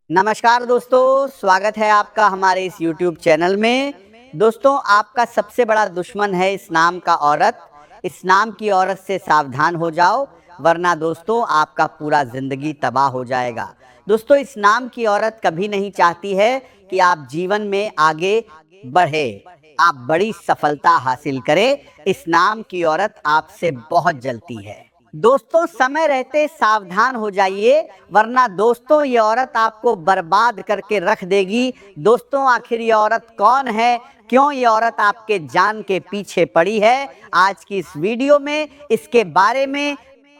नमस्कार दोस्तों, स्वागत है आपका हमारे इस YouTube चैनल में। दोस्तों, आपका सबसे बड़ा दुश्मन है इस नाम का औरत। इस नाम की औरत से सावधान हो जाओ, वरना दोस्तों आपका पूरा ज़िंदगी तबाह हो जाएगा। दोस्तों, इस नाम की औरत कभी नहीं चाहती है कि आप जीवन में आगे बढ़े, आप बड़ी सफलता हासिल करें। इस नाम की औरत आपसे बहुत जलती है। दोस्तों, समय रहते सावधान हो जाइए, वरना दोस्तों ये औरत आपको बर्बाद करके रख देगी। दोस्तों, आखिर ये औरत कौन है, क्यों ये औरत आपके जान के पीछे पड़ी है, आज की इस वीडियो में इसके बारे में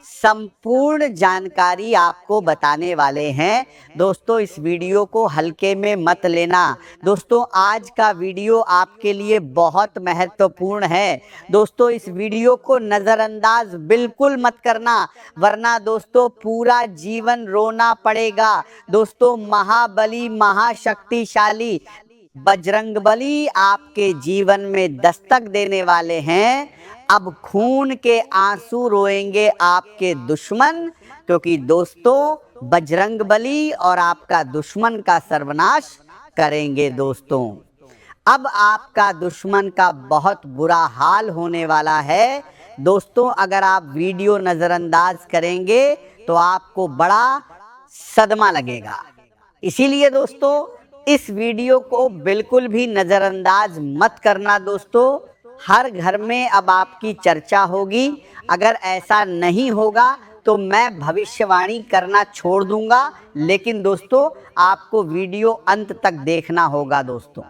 संपूर्ण जानकारी आपको बताने वाले हैं। दोस्तों, इस वीडियो को हल्के में मत लेना। दोस्तों, आज का वीडियो आपके लिए बहुत महत्वपूर्ण है। दोस्तों, इस वीडियो को नज़रअंदाज बिल्कुल मत करना, वरना दोस्तों पूरा जीवन रोना पड़ेगा। दोस्तों, महाबली महाशक्तिशाली बजरंगबली आपके जीवन में दस्तक देने वाले हैं। अब खून के आंसू रोएंगे आपके दुश्मन, क्योंकि दोस्तों बजरंगबली और आपका दुश्मन का सर्वनाश करेंगे। दोस्तों, अब आपका दुश्मन का बहुत बुरा हाल होने वाला है। दोस्तों, अगर आप वीडियो नज़रअंदाज करेंगे तो आपको बड़ा सदमा लगेगा। इसीलिए दोस्तों, इस वीडियो को बिल्कुल भी नज़रअंदाज मत करना। दोस्तों, हर घर में अब आपकी चर्चा होगी। अगर ऐसा नहीं होगा तो मैं भविष्यवाणी करना छोड़ दूंगा, लेकिन दोस्तों आपको वीडियो अंत तक देखना होगा। दोस्तों,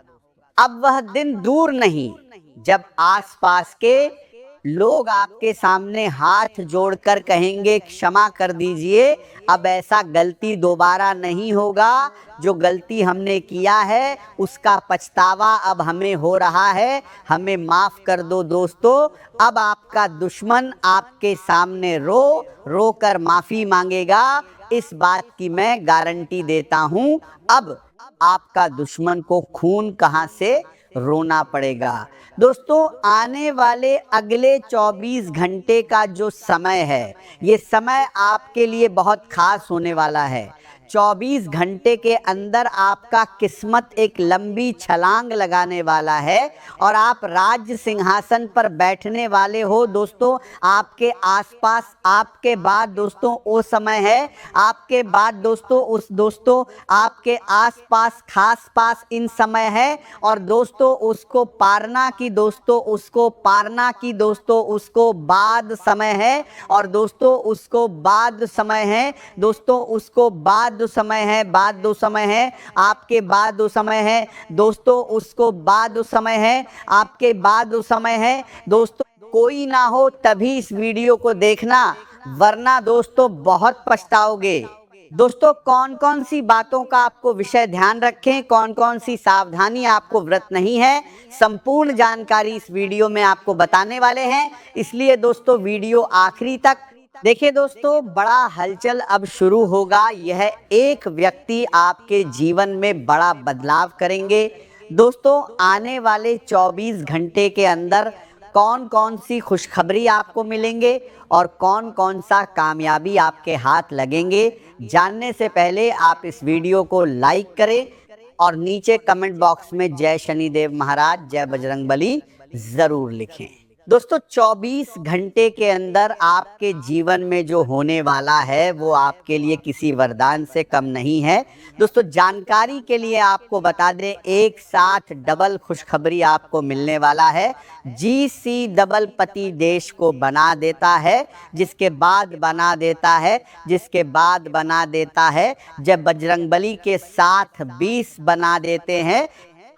अब वह दिन दूर नहीं जब आसपास के लोग आपके सामने हाथ जोड़कर कहेंगे क्षमा कर दीजिए, अब ऐसा गलती दोबारा नहीं होगा। जो गलती हमने किया है उसका पछतावा अब हमें हो रहा है, हमें माफ़ कर दो। दोस्तों, अब आपका दुश्मन आपके सामने रो कर माफ़ी मांगेगा। इस बात की मैं गारंटी देता हूँ। अब आपका दुश्मन को खून कहाँ से रोना पड़ेगा। दोस्तों, आने वाले अगले 24 घंटे का जो समय है, ये समय आपके लिए बहुत खास होने वाला है। 24 घंटे के अंदर आपका किस्मत एक लंबी छलांग लगाने वाला है और आप राज्य सिंहासन पर बैठने वाले हो। दोस्तों, आपके आसपास आपके बाद दोस्तों वो समय है, आपके बाद दोस्तों आपके आसपास खास पास इन समय है, और दोस्तों उसको पारना की दोस्तों उसको बाद समय है, और दोस्तों उसको बाद समय है। दोस्तों, उसको बाद समय है, आपके बाद समय है। दोस्तों, उसको बाद समय है, आपके बाद समय है। दोस्तों, कोई ना हो तभी इस वीडियो को देखना, वरना दोस्तों बहुत पछताओगे। दोस्तों, कौन कौन सी बातों का आपको विषय ध्यान रखें, कौन कौन सी सावधानी आपको व्रत नहीं है, संपूर्ण जानकारी इस वीडियो में आपको बताने वाले हैं। इसलिए दोस्तों वीडियो आखिरी तक देखिए। दोस्तों, बड़ा हलचल अब शुरू होगा। यह एक व्यक्ति आपके जीवन में बड़ा बदलाव करेंगे। दोस्तों, आने वाले 24 घंटे के अंदर कौन कौन सी खुशखबरी आपको मिलेंगे और कौन कौन सा कामयाबी आपके हाथ लगेंगे, जानने से पहले आप इस वीडियो को लाइक करें और नीचे कमेंट बॉक्स में जय शनिदेव महाराज, जय बजरंगबली ज़रूर लिखें। दोस्तों, 24 घंटे के अंदर आपके जीवन में जो होने वाला है वो आपके लिए किसी वरदान से कम नहीं है। दोस्तों, जानकारी के लिए आपको बता दें, एक साथ डबल खुशखबरी आपको मिलने वाला है। GC डबल पति देश को बना देता है, जिसके बाद बना देता है जब बजरंगबली के साथ 20 बना देते हैं।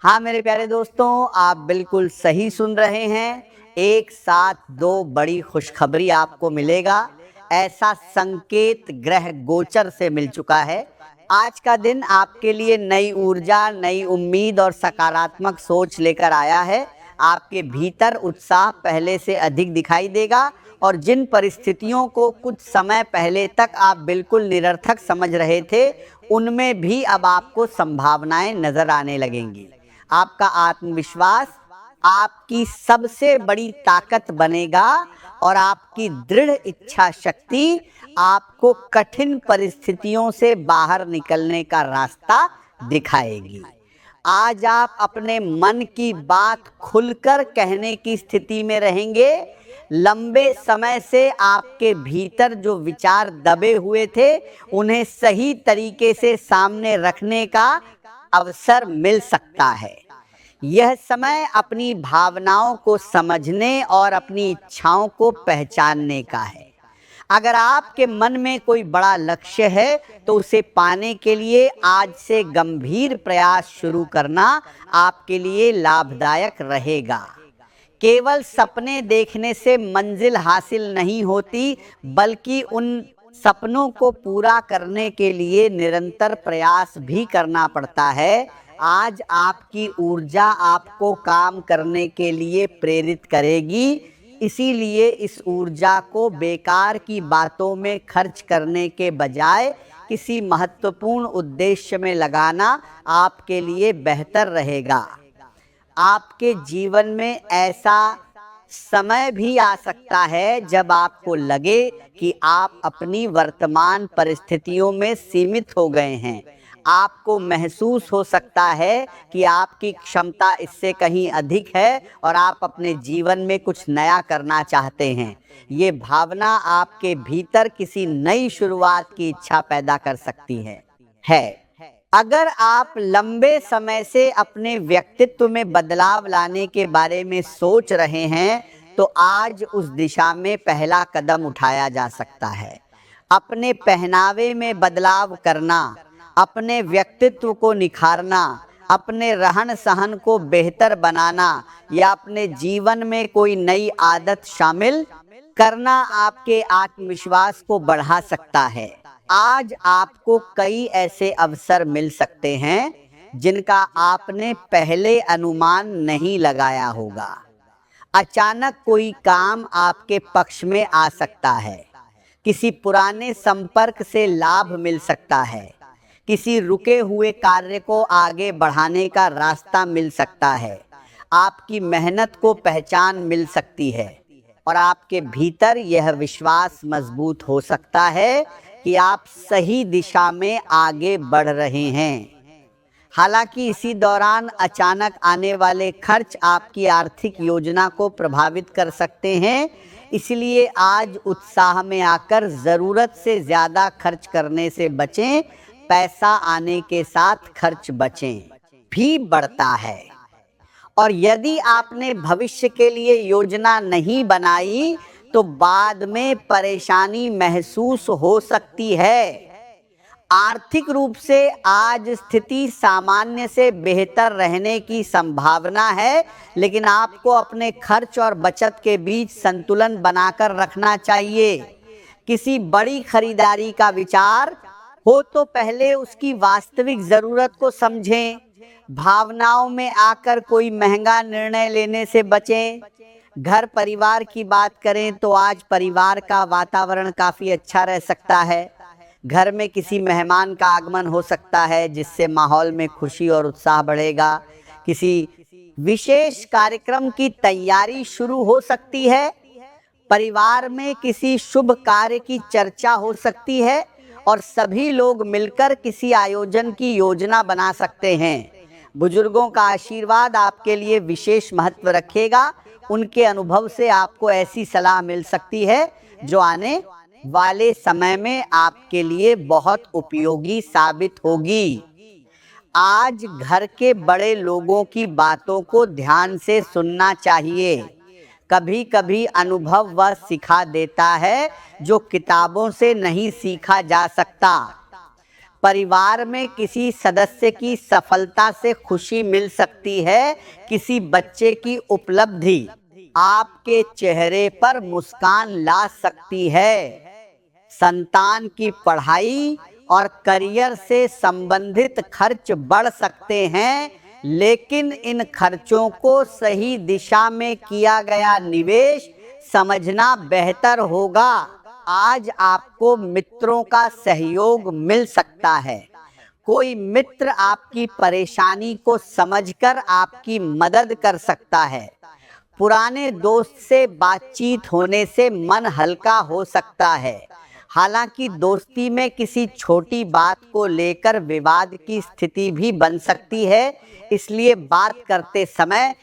हाँ मेरे प्यारे दोस्तों, आप बिल्कुल सही सुन रहे हैं। एक साथ दो बड़ी खुशखबरी आपको मिलेगा, ऐसा संकेत ग्रह गोचर से मिल चुका है। आज का दिन आपके लिए नई ऊर्जा, नई उम्मीद और सकारात्मक सोच लेकर आया है। आपके भीतर उत्साह पहले से अधिक दिखाई देगा, और जिन परिस्थितियों को कुछ समय पहले तक आप बिल्कुल निरर्थक समझ रहे थे, उनमें भी अब आपको संभावनाएं नजर आने लगेंगी। आपका आत्मविश्वास आपकी सबसे बड़ी ताकत बनेगा, और आपकी दृढ़ इच्छा शक्ति आपको कठिन परिस्थितियों से बाहर निकलने का रास्ता दिखाएगी। आज आप अपने मन की बात खुलकर कहने की स्थिति में रहेंगे। लंबे समय से आपके भीतर जो विचार दबे हुए थे, उन्हें सही तरीके से सामने रखने का अवसर मिल सकता है। यह समय अपनी भावनाओं को समझने और अपनी इच्छाओं को पहचानने का है। अगर आपके मन में कोई बड़ा लक्ष्य है तो उसे पाने के लिए आज से गंभीर प्रयास शुरू करना आपके लिए लाभदायक रहेगा। केवल सपने देखने से मंजिल हासिल नहीं होती, बल्कि उन सपनों को पूरा करने के लिए निरंतर प्रयास भी करना पड़ता है। आज आपकी ऊर्जा आपको काम करने के लिए प्रेरित करेगी, इसीलिए इस ऊर्जा को बेकार की बातों में खर्च करने के बजाय किसी महत्वपूर्ण उद्देश्य में लगाना आपके लिए बेहतर रहेगा। आपके जीवन में ऐसा समय भी आ सकता है जब आपको लगे कि आप अपनी वर्तमान परिस्थितियों में सीमित हो गए हैं। आपको महसूस हो सकता है कि आपकी क्षमता इससे कहीं अधिक है और आप अपने जीवन में कुछ नया करना चाहते हैं। ये भावना आपके भीतर किसी नई शुरुआत की इच्छा पैदा कर सकती है। अगर आप लंबे समय से अपने व्यक्तित्व में बदलाव लाने के बारे में सोच रहे हैं, तो आज उस दिशा में पहला कदम उठाया जा सकता है। अपने पहनावे में बदलाव करना, अपने व्यक्तित्व को निखारना, अपने रहन सहन को बेहतर बनाना या अपने जीवन में कोई नई आदत शामिल करना आपके आत्मविश्वास को बढ़ा सकता है। आज आपको कई ऐसे अवसर मिल सकते हैं जिनका आपने पहले अनुमान नहीं लगाया होगा। अचानक कोई काम आपके पक्ष में आ सकता है। किसी पुराने संपर्क से लाभ मिल सकता है। किसी रुके हुए कार्य को आगे बढ़ाने का रास्ता मिल सकता है। आपकी मेहनत को पहचान मिल सकती है और आपके भीतर यह विश्वास मजबूत हो सकता है कि आप सही दिशा में आगे बढ़ रहे हैं। हालांकि इसी दौरान अचानक आने वाले खर्च आपकी आर्थिक योजना को प्रभावित कर सकते हैं, इसलिए आज उत्साह में आकर ज़रूरत से ज़्यादा खर्च करने से बचें। पैसा आने के साथ खर्च बचें भी बढ़ता है। और यदि आपने भविष्य के लिए योजना नहीं बनाई तो बाद में परेशानी महसूस हो सकती है। आर्थिक रूप से आज स्थिति सामान्य से बेहतर रहने की संभावना है, लेकिन आपको अपने खर्च और बचत के बीच संतुलन बनाकर रखना चाहिए। किसी बड़ी खरीदारी का विचार हो तो पहले उसकी वास्तविक जरूरत को समझें। भावनाओं में आकर कोई महंगा निर्णय लेने से बचें। घर परिवार की बात करें तो आज परिवार का वातावरण काफी अच्छा रह सकता है। घर में किसी मेहमान का आगमन हो सकता है जिससे माहौल में खुशी और उत्साह बढ़ेगा। किसी विशेष कार्यक्रम की तैयारी शुरू हो सकती है। परिवार में किसी शुभ कार्य की चर्चा हो सकती है और सभी लोग मिलकर किसी आयोजन की योजना बना सकते हैं। बुजुर्गों का आशीर्वाद आपके लिए विशेष महत्व रखेगा। उनके अनुभव से आपको ऐसी सलाह मिल सकती है जो आने वाले समय में आपके लिए बहुत उपयोगी साबित होगी। आज घर के बड़े लोगों की बातों को ध्यान से सुनना चाहिए। कभी कभी अनुभव वह सिखा देता है जो किताबों से नहीं सीखा जा सकता। परिवार में किसी सदस्य की सफलता से खुशी मिल सकती है। किसी बच्चे की उपलब्धि आपके चेहरे पर मुस्कान ला सकती है। संतान की पढ़ाई और करियर से संबंधित खर्च बढ़ सकते हैं, लेकिन इन खर्चों को सही दिशा में किया गया निवेश समझना बेहतर होगा। आज आपको मित्रों का सहयोग मिल सकता है। कोई मित्र आपकी परेशानी को समझकर आपकी मदद कर सकता है। पुराने दोस्त से बातचीत होने से मन हल्का हो सकता है। हालांकि दोस्ती में किसी छोटी बात को लेकर विवाद की स्थिति भी बन सकती है, इसलिए बात करते समय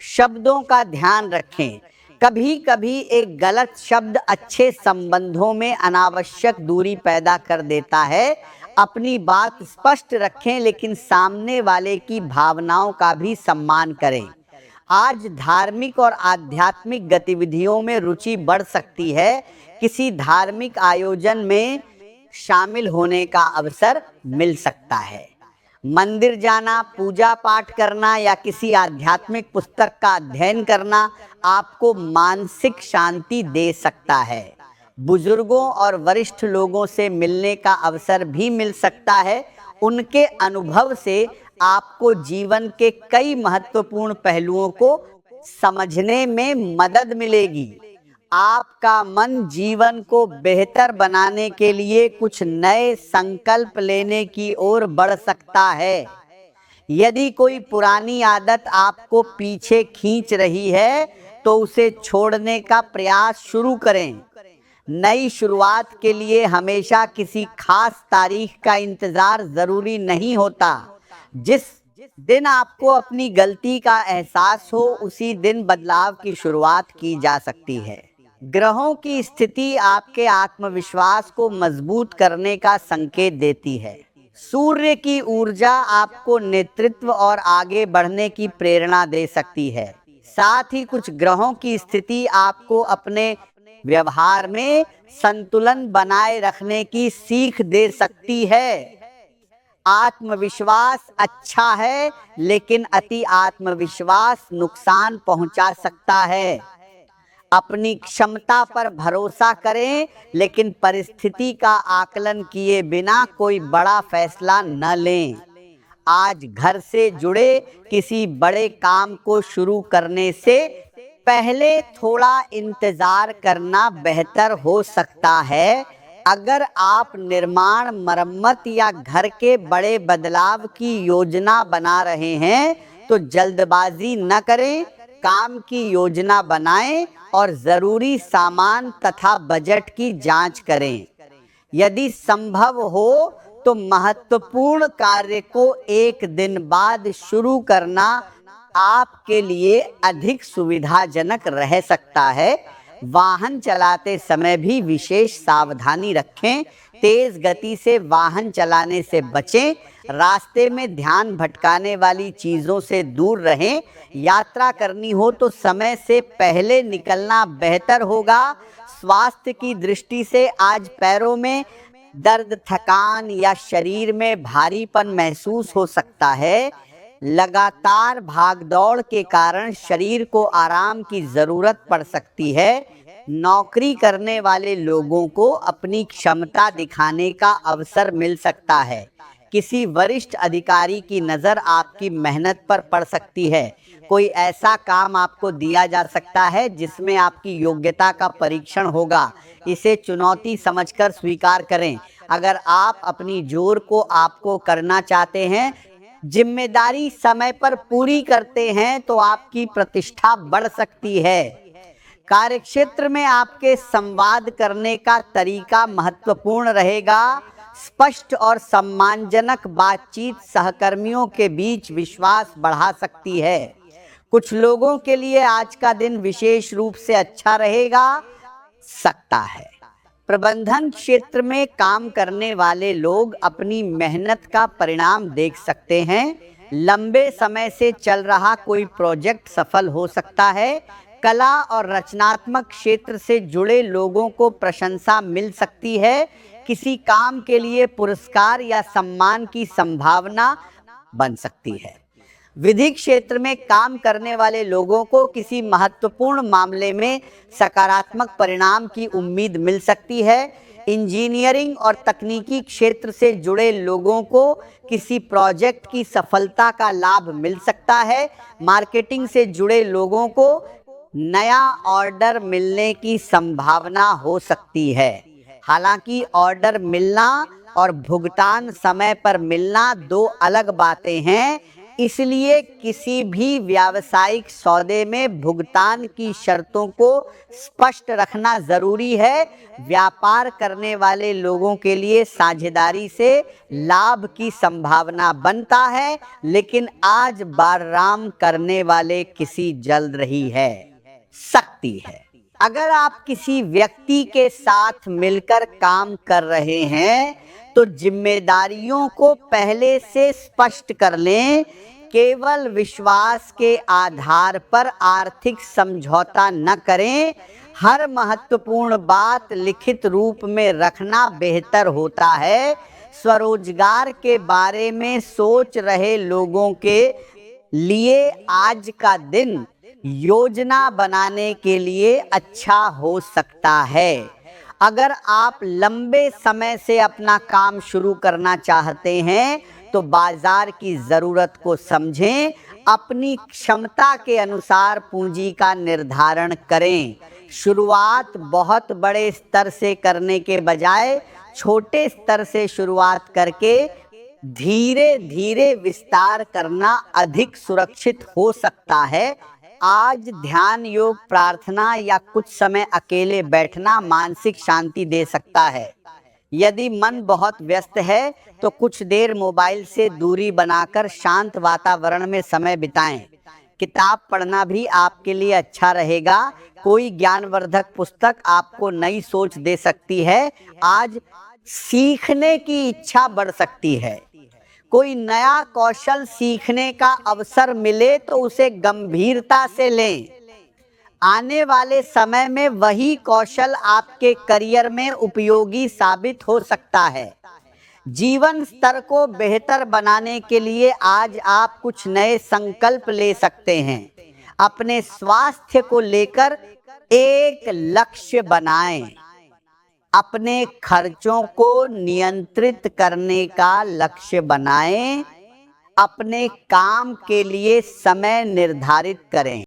शब्दों का ध्यान रखें। कभी कभी एक गलत शब्द अच्छे संबंधों में अनावश्यक दूरी पैदा कर देता है। अपनी बात स्पष्ट रखें, लेकिन सामने वाले की भावनाओं का भी सम्मान करें। आज धार्मिक और आध्यात्मिक गतिविधियों में रुचि बढ़ सकती है। किसी धार्मिक आयोजन में शामिल होने का अवसर मिल सकता है। मंदिर जाना, पूजा पाठ करना या किसी आध्यात्मिक पुस्तक का अध्ययन करना आपको मानसिक शांति दे सकता है। बुजुर्गों और वरिष्ठ लोगों से मिलने का अवसर भी मिल सकता है। उनके अनुभव से आपको जीवन के कई महत्वपूर्ण पहलुओं को समझने में मदद मिलेगी। आपका मन जीवन को बेहतर बनाने के लिए कुछ नए संकल्प लेने की ओर बढ़ सकता है। यदि कोई पुरानी आदत आपको पीछे खींच रही है, तो उसे छोड़ने का प्रयास शुरू करें। नई शुरुआत के लिए हमेशा किसी खास तारीख का इंतजार जरूरी नहीं होता। जिस दिन आपको अपनी गलती का एहसास हो, उसी दिन बदलाव की शुरुआत की जा सकती है। ग्रहों की स्थिति आपके आत्मविश्वास को मजबूत करने का संकेत देती है। सूर्य की ऊर्जा आपको नेतृत्व और आगे बढ़ने की प्रेरणा दे सकती है। साथ ही कुछ ग्रहों की स्थिति आपको अपने व्यवहार में संतुलन बनाए रखने की सीख दे सकती है। आत्मविश्वास अच्छा है, लेकिन अति आत्मविश्वास नुकसान पहुंचा सकता है। अपनी क्षमता पर भरोसा करें, लेकिन परिस्थिति का आकलन किए बिना कोई बड़ा फैसला न लें। आज घर से जुड़े किसी बड़े काम को शुरू करने से पहले थोड़ा इंतजार करना बेहतर हो सकता है। अगर आप निर्माण, मरम्मत या घर के बड़े बदलाव की योजना बना रहे हैं, तो जल्दबाजी न करें। काम की योजना बनाएं और जरूरी सामान तथा बजट की जांच करें। यदि संभव हो तो महत्वपूर्ण कार्य को एक दिन बाद शुरू करना आपके लिए अधिक सुविधाजनक रह सकता है। वाहन चलाते समय भी विशेष सावधानी रखें। तेज गति से वाहन चलाने से बचें। रास्ते में ध्यान भटकाने वाली चीजों से दूर रहें। यात्रा करनी हो तो समय से पहले निकलना बेहतर होगा। स्वास्थ्य की दृष्टि से आज पैरों में दर्द, थकान या शरीर में भारीपन महसूस हो सकता है। लगातार भागदौड़ के कारण शरीर को आराम की जरूरत पड़ सकती है। नौकरी करने वाले लोगों को अपनी क्षमता दिखाने का अवसर मिल सकता है। किसी वरिष्ठ अधिकारी की नज़र आपकी मेहनत पर पड़ सकती है। कोई ऐसा काम आपको दिया जा सकता है जिसमें आपकी योग्यता का परीक्षण होगा। इसे चुनौती समझकर स्वीकार करें। अगर आप अपनी जोर को आपको करना चाहते हैं, जिम्मेदारी समय पर पूरी करते हैं, तो आपकी प्रतिष्ठा बढ़ सकती है। कार्यक्षेत्र में आपके संवाद करने का तरीका महत्वपूर्ण रहेगा। स्पष्ट और सम्मानजनक बातचीत सहकर्मियों के बीच विश्वास बढ़ा सकती है। कुछ लोगों के लिए आज का दिन विशेष रूप से अच्छा सकता है। प्रबंधन क्षेत्र में काम करने वाले लोग अपनी मेहनत का परिणाम देख सकते हैं। लंबे समय से चल रहा कोई प्रोजेक्ट सफल हो सकता है। कला और रचनात्मक क्षेत्र से जुड़े लोगों को प्रशंसा मिल सकती है। किसी काम के लिए पुरस्कार या सम्मान की संभावना बन सकती है। विधि क्षेत्र में काम करने वाले लोगों को किसी महत्वपूर्ण मामले में सकारात्मक परिणाम की उम्मीद मिल सकती है। इंजीनियरिंग और तकनीकी क्षेत्र से जुड़े लोगों को किसी प्रोजेक्ट की सफलता का लाभ मिल सकता है। मार्केटिंग से जुड़े लोगों को नया ऑर्डर मिलने की संभावना हो सकती है। हालांकि ऑर्डर मिलना और भुगतान समय पर मिलना दो अलग बातें हैं। इसलिए किसी भी व्यावसायिक सौदे में भुगतान की शर्तों को स्पष्ट रखना जरूरी है। व्यापार करने वाले लोगों के लिए साझेदारी से लाभ की संभावना बनता है, लेकिन आज बारराम करने वाले किसी जल्द रही है सकती है। अगर आप किसी व्यक्ति के साथ मिलकर काम कर रहे हैं तो जिम्मेदारियों को पहले से स्पष्ट कर लें। केवल विश्वास के आधार पर आर्थिक समझौता न करें। हर महत्वपूर्ण बात लिखित रूप में रखना बेहतर होता है। स्वरोजगार के बारे में सोच रहे लोगों के लिए आज का दिन योजना बनाने के लिए अच्छा हो सकता है। अगर आप लंबे समय से अपना काम शुरू करना चाहते हैं तो बाजार की जरूरत को समझें। अपनी क्षमता के अनुसार पूंजी का निर्धारण करें। शुरुआत बहुत बड़े स्तर से करने के बजाय छोटे स्तर से शुरुआत करके धीरे धीरे विस्तार करना अधिक सुरक्षित हो सकता है। आज ध्यान, योग, प्रार्थना या कुछ समय अकेले बैठना मानसिक शांति दे सकता है। यदि मन बहुत व्यस्त है तो कुछ देर मोबाइल से दूरी बनाकर शांत वातावरण में समय बिताएं। किताब पढ़ना भी आपके लिए अच्छा रहेगा। कोई ज्ञानवर्धक पुस्तक आपको नई सोच दे सकती है। आज सीखने की इच्छा बढ़ सकती है। कोई नया कौशल सीखने का अवसर मिले तो उसे गंभीरता से लें। आने वाले समय में वही कौशल आपके करियर में उपयोगी साबित हो सकता है। जीवन स्तर को बेहतर बनाने के लिए आज आप कुछ नए संकल्प ले सकते हैं। अपने स्वास्थ्य को लेकर एक लक्ष्य बनाएं। अपने खर्चों को नियंत्रित करने का लक्ष्य बनाएं। अपने काम के लिए समय निर्धारित करें।